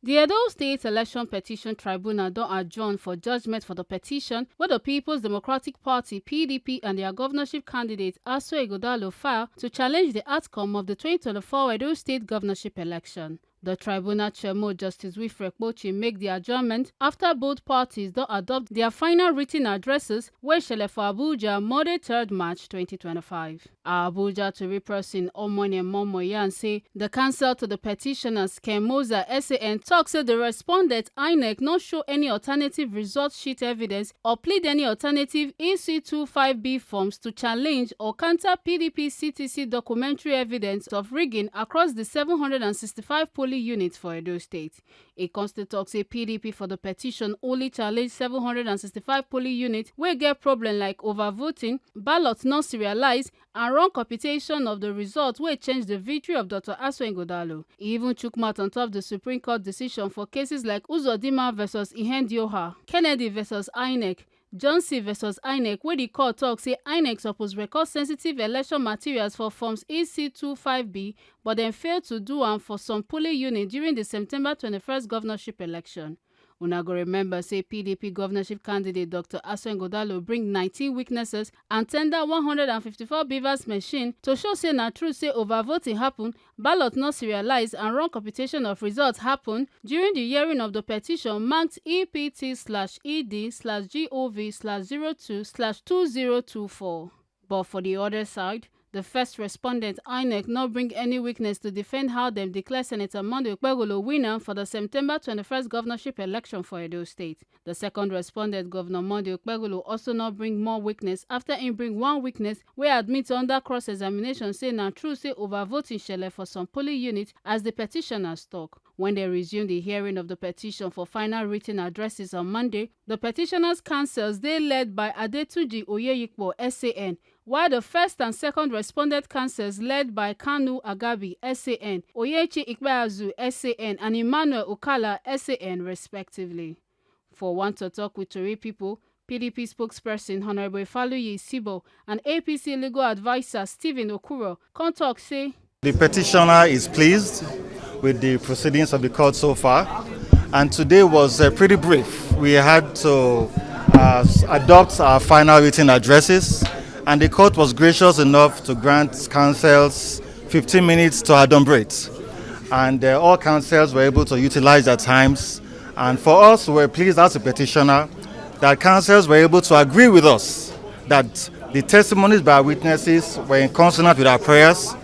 The Edo State Election Petition Tribunal don adjourn for judgment for the petition wey the People's Democratic Party (PDP) and their governorship candidate Ighodalo file to challenge the outcome of the 2024 Edo State governorship election. The tribunal chairman, Justice Wilfred Kpochi, make the adjournment after both parties don adopt their final written addresses wey shele for Abuja Monday 3rd March 2025. Our Abuja Tori person Omone Momoyan say the counsel to the petitioners Kemoza SAN talk say the respondent INEC no show any alternative result sheet evidence or plead any alternative EC25B forms to challenge or counter PDP CTC documentary evidence of rigging across the 765 polling units for Edo State. A constant talk say PDP for the petition only challenge 765 polling units wey get problem like overvoting, ballots not serialized, and wrong computation of the results wey change the victory of Dr. Ighodalo. He even chook mouth on top the Supreme Court decision for cases like Uzodinma vs. Ighodalo, Kennedy vs. INEC, Johnson vs. INEC, where the court talk say INEC suppose record sensitive election materials for forms EC25B, but then failed to do am for some polling unit during the September 21st governorship election. Una go remember say PDP governorship candidate Dr. Ighodalo bring 19 witnesses and tender 154 beavers machine to show say na true say overvoting happen, ballot not serialized, and wrong computation of results happen during the hearing of the petition marked EPT/ED/GOV/02/2024. But for the other side, the first respondent, INEC, not bring any witness to defend how them declare Senator Monday Okpebholo winner for the September 21st governorship election for Edo State. The second respondent, Governor Monday Okpebholo, also not bring more witness after him bring one witness where admit under cross-examination say na true say overvoting shele for some polling units as the petitioners talk. When they resumed the hearing of the petition for final written addresses on Monday, the petitioners' counsels they led by Adetunji Oyeyipo SAN, while the first and second respondent counsels led by Kanu Agabi SAN, Oyechi Ikpeazu SAN, and Emmanuel Okala SAN respectively. For one to talk with Tori people, PDP spokesperson Honorable Ifaluyi Sibo and APC legal advisor Stephen Okuro come talk say the petitioner is pleased with the proceedings of the court so far, and today was pretty brief. We had to adopt our final written addresses, and the court was gracious enough to grant counsels 15 minutes to adumbrate, and all counsels were able to utilize their times. And for us, we were pleased as a petitioner that counsels were able to agree with us that the testimonies by our witnesses were in consonance with our prayers,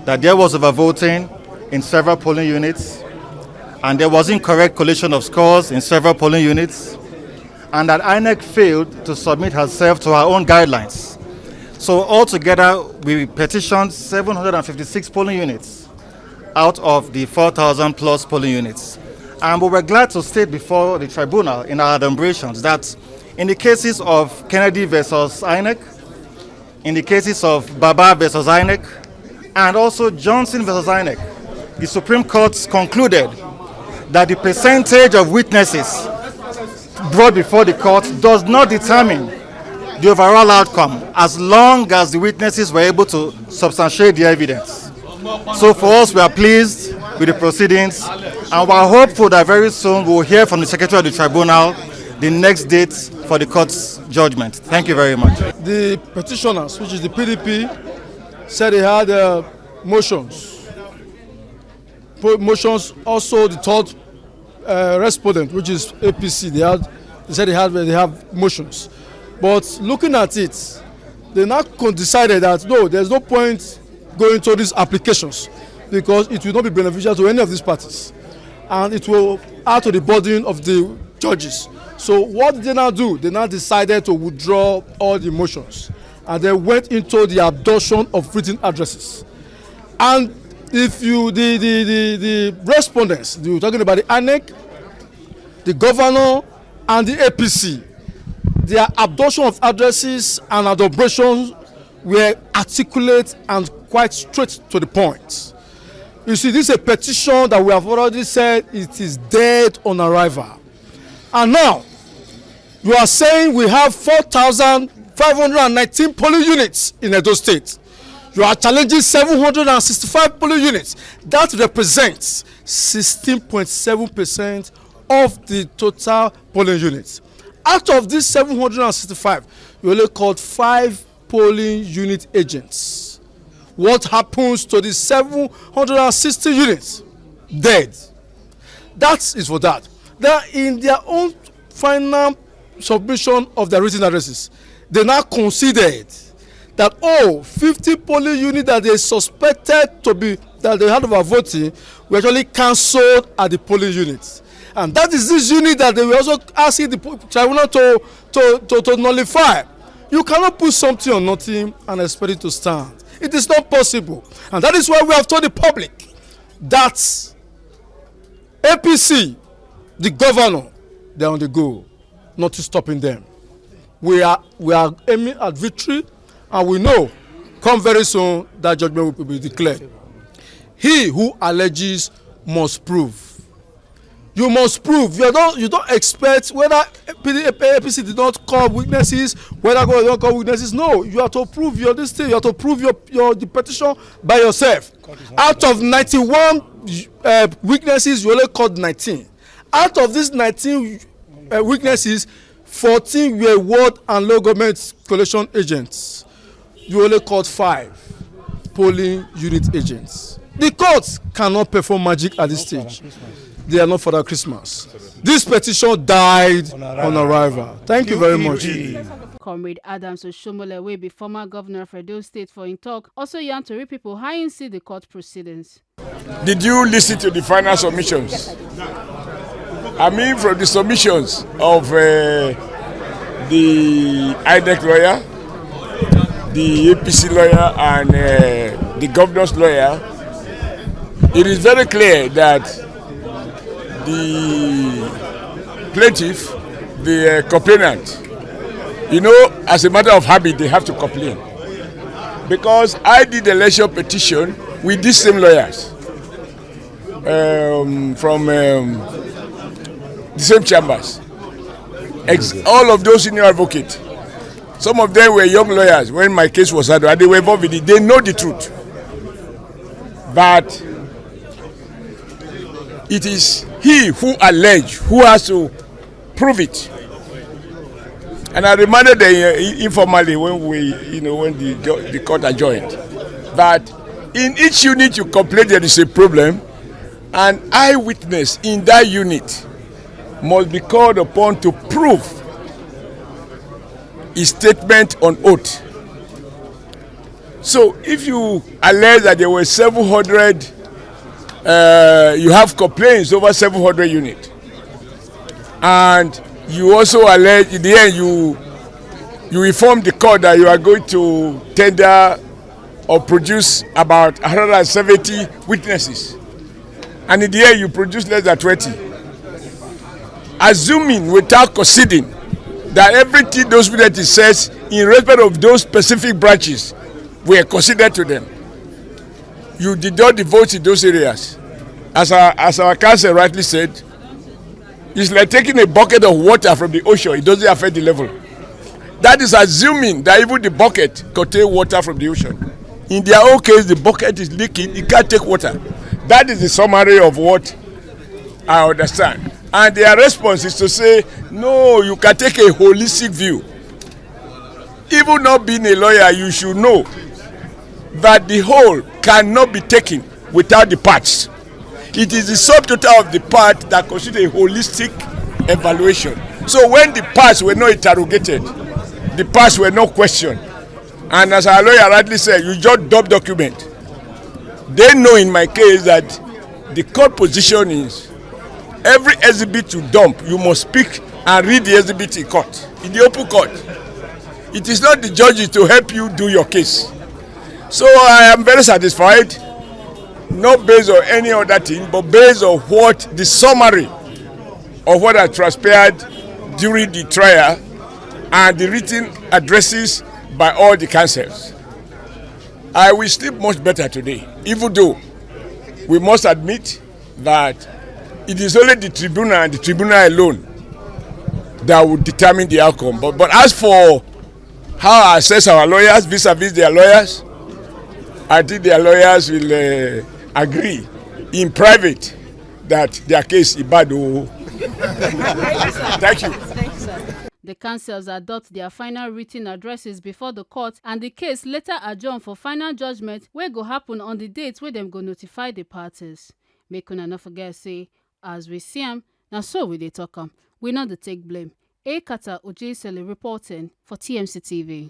that there was overvoting in several polling units, and there was incorrect collation of scores in several polling units, and that INEC failed to submit herself to her own guidelines. So altogether, we petitioned 756 polling units out of the 4,000 plus polling units. And we were glad to state before the tribunal in our adumbrations that in the cases of Kennedy versus INEC, in the cases of Baba versus INEC, and also Johnson versus INEC, the Supreme Court concluded that the percentage of witnesses brought before the court does not determine the overall outcome as long as the witnesses were able to substantiate the evidence. So for us, we are pleased with the proceedings, and we are hopeful that very soon we will hear from the Secretary of the Tribunal the next date for the court's judgment. Thank you very much. The petitioners, which is the PDP, said they had motions. Also the third respondent, which is APC, they said they have motions. But looking at it, they now decided that no, there's no point going to these applications because it will not be beneficial to any of these parties, and it will add to the burden of the judges. So what did they now do? They now decided to withdraw all the motions, and they went into the adoption of written addresses. And if you the respondents, you're talking about the INEC, the governor, and the APC, their adoption of addresses and adumbrations were articulate and quite straight to the point. You see, this is a petition that we have already said it is dead on arrival. And now, you are saying we have 4,519 polling units in Edo State. You are challenging 765 polling units. That represents 16.7% of the total polling units. Out of these 765, we only called 5 polling unit agents. What happens to the 760 units? Dead. That is for that. They are in their own final submission of their written addresses. They now considered that 50 polling units that they suspected to be that they had overvoting were actually cancelled at the polling units. And that is this unit that they were also asking the tribunal to nullify. You cannot put something on nothing and expect it to stand. It is not possible. And that is why we have told the public that APC, the governor, they are on the go, not to stopping them. We are aiming at victory, and we know come very soon that judgment will be declared. He who alleges must prove. You must prove. You don't expect whether APC did not call witnesses, whether God did not call witnesses. No, you have to prove your this thing. You have to prove the petition by yourself. Out of 91 witnesses, you only called 19. Out of these 19 witnesses, 14 were ward and local government collation agents. You only called 5 polling unit agents. The courts cannot perform magic at this stage. They are not for that Christmas. This petition died on arrival. Thank you very much. Comrade Adams Oshomole, wey be former governor of Edo State, for in talk, also yarn to people how you see the court proceedings. Did you listen to the final submissions? I mean, from the submissions of the INEC lawyer, the APC lawyer, and the governor's lawyer, it is very clear that the plaintiff, the complainant, as a matter of habit, they have to complain. Because I did the election petition with these same lawyers from the same chambers. All of those senior advocates. Some of them were young lawyers when my case was handled, and they were involved in it. They know the truth. But it is he who alleged who has to prove it. And I reminded them informally when when the court adjourned that in each unit you complain there is a problem, an eyewitness in that unit must be called upon to prove his statement on oath. So if you allege that there were 700, you have complaints over 700 units, and you also allege in the end you inform the court that you are going to tender or produce about 170 witnesses, and in the end you produce less than 20. Assuming without conceding that everything those witnesses says in respect of those specific branches were considered to them, you did not devote in those areas. As our counsel rightly said, it's like taking a bucket of water from the ocean. It doesn't affect the level. That is assuming that even the bucket contains water from the ocean. In their own case, the bucket is leaking. It can't take water. That is the summary of what I understand. And their response is to say, no, you can take a holistic view. Even not being a lawyer, you should know that the whole cannot be taken without the parts. It is the subtotal of the part that constitutes a holistic evaluation. So when the parts were not interrogated, the parts were not questioned, and as our lawyer rightly said, you just dump document. They know in my case that the court position is every exhibit you dump, you must speak and read the exhibit in court, in the open court. It is not the judges to help you do your case. So I am very satisfied, not based on any other thing, but based on what the summary of what has transpired during the trial and the written addresses by all the counsels. I will sleep much better today, even though we must admit that it is only the tribunal and the tribunal alone that will determine the outcome. But as for how I assess our lawyers vis-a-vis their lawyers, I think their lawyers will agree in private that their case is bad. Thank you. The councils adopt their final written addresses before the court, and the case later adjourned for final judgment wey go happen on the date wey dem go notify the parties. Make una no forget say, as we see am, na so we dey talk am. We no dey take blame. Ekata Ojesele reporting for TMC TV.